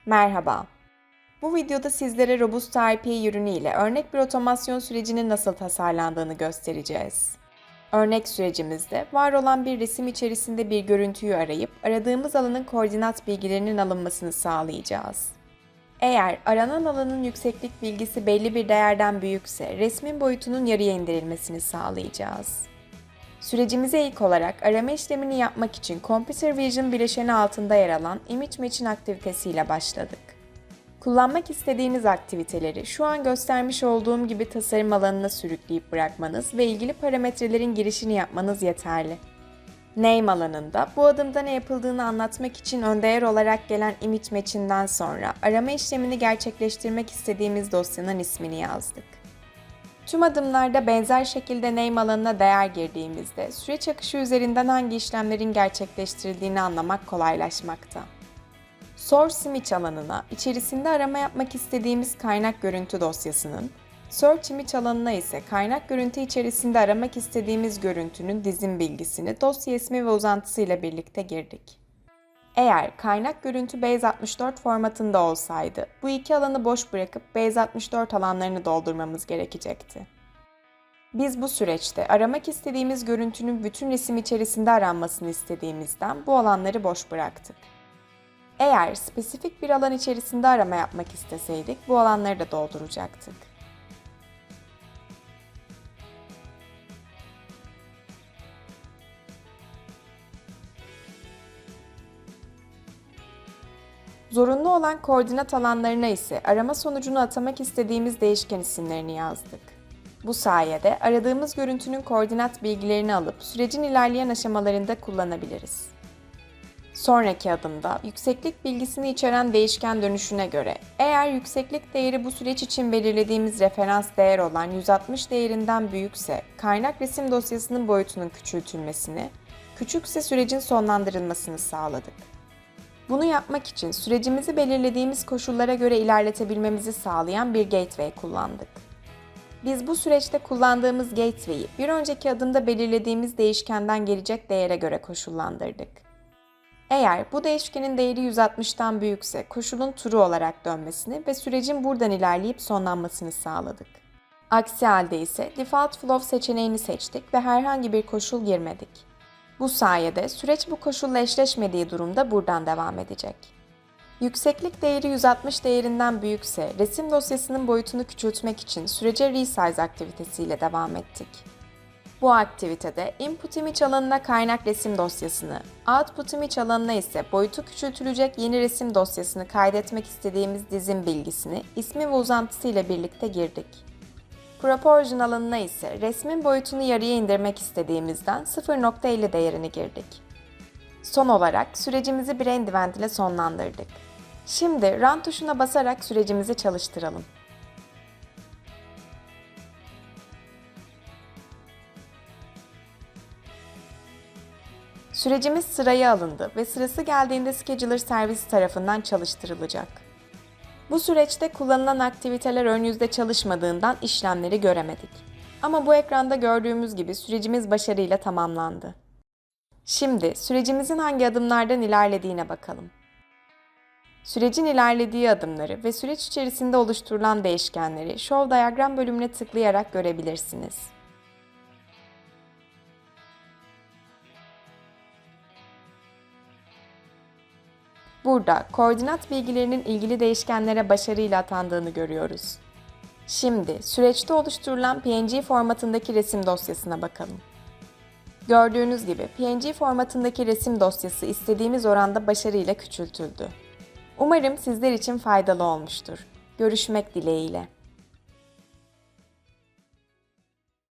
Merhaba. Bu videoda sizlere Robust RPA ürünü ile örnek bir otomasyon sürecinin nasıl tasarlandığını göstereceğiz. Örnek sürecimizde var olan bir resim içerisinde bir görüntüyü arayıp aradığımız alanın koordinat bilgilerinin alınmasını sağlayacağız. Eğer aranan alanın yükseklik bilgisi belli bir değerden büyükse resmin boyutunun yarıya indirilmesini sağlayacağız. Sürecimize ilk olarak arama işlemini yapmak için Computer Vision bileşeni altında yer alan Image Matching aktivitesiyle başladık. Kullanmak istediğiniz aktiviteleri şu an göstermiş olduğum gibi tasarım alanına sürükleyip bırakmanız ve ilgili parametrelerin girişini yapmanız yeterli. Name alanında bu adımda ne yapıldığını anlatmak için öndeğer olarak gelen Image Match'inden sonra arama işlemini gerçekleştirmek istediğimiz dosyanın ismini yazdık. Tüm adımlarda benzer şekilde name alanına değer girdiğimizde süreç akışı üzerinden hangi işlemlerin gerçekleştirildiğini anlamak kolaylaşmakta. Source Image alanına içerisinde arama yapmak istediğimiz kaynak görüntü dosyasının, Search Image alanına ise kaynak görüntü içerisinde aramak istediğimiz görüntünün dizin bilgisini dosya ismi ve uzantısı ile birlikte girdik. Eğer kaynak görüntü Base64 formatında olsaydı, bu iki alanı boş bırakıp Base64 alanlarını doldurmamız gerekecekti. Biz bu süreçte aramak istediğimiz görüntünün bütün resim içerisinde aranmasını istediğimizden bu alanları boş bıraktık. Eğer spesifik bir alan içerisinde arama yapmak isteseydik, bu alanları da dolduracaktık. Zorunlu olan koordinat alanlarına ise arama sonucunu atamak istediğimiz değişken isimlerini yazdık. Bu sayede aradığımız görüntünün koordinat bilgilerini alıp sürecin ilerleyen aşamalarında kullanabiliriz. Sonraki adımda yükseklik bilgisini içeren değişken dönüşüne göre eğer yükseklik değeri bu süreç için belirlediğimiz referans değer olan 160 değerinden büyükse kaynak resim dosyasının boyutunun küçültülmesini, küçükse sürecin sonlandırılmasını sağladık. Bunu yapmak için sürecimizi belirlediğimiz koşullara göre ilerletebilmemizi sağlayan bir gateway kullandık. Biz bu süreçte kullandığımız gateway'i bir önceki adımda belirlediğimiz değişkenden gelecek değere göre koşullandırdık. Eğer bu değişkenin değeri 160'tan büyükse koşulun true olarak dönmesini ve sürecin buradan ilerleyip sonlanmasını sağladık. Aksi halde ise default flow seçeneğini seçtik ve herhangi bir koşul girmedik. Bu sayede süreç bu koşulla eşleşmediği durumda buradan devam edecek. Yükseklik değeri 160 değerinden büyükse resim dosyasının boyutunu küçültmek için sürece resize aktivitesiyle devam ettik. Bu aktivitede input image alanına kaynak resim dosyasını, output image alanına ise boyutu küçültülecek yeni resim dosyasını kaydetmek istediğimiz dizin bilgisini ismi ve uzantısı ile birlikte girdik. Proportion alanına ise resmin boyutunu yarıya indirmek istediğimizden 0.50 değerini girdik. Son olarak sürecimizi bir end event ile sonlandırdık. Şimdi Run tuşuna basarak sürecimizi çalıştıralım. Sürecimiz sıraya alındı ve sırası geldiğinde Scheduler servisi tarafından çalıştırılacak. Bu süreçte kullanılan aktiviteler ön yüzde çalışmadığından işlemleri göremedik. Ama bu ekranda gördüğümüz gibi sürecimiz başarıyla tamamlandı. Şimdi sürecimizin hangi adımlardan ilerlediğine bakalım. Sürecin ilerlediği adımları ve süreç içerisinde oluşturulan değişkenleri Show Diagram bölümüne tıklayarak görebilirsiniz. Burada koordinat bilgilerinin ilgili değişkenlere başarıyla atandığını görüyoruz. Şimdi süreçte oluşturulan PNG formatındaki resim dosyasına bakalım. Gördüğünüz gibi PNG formatındaki resim dosyası istediğimiz oranda başarıyla küçültüldü. Umarım sizler için faydalı olmuştur. Görüşmek dileğiyle.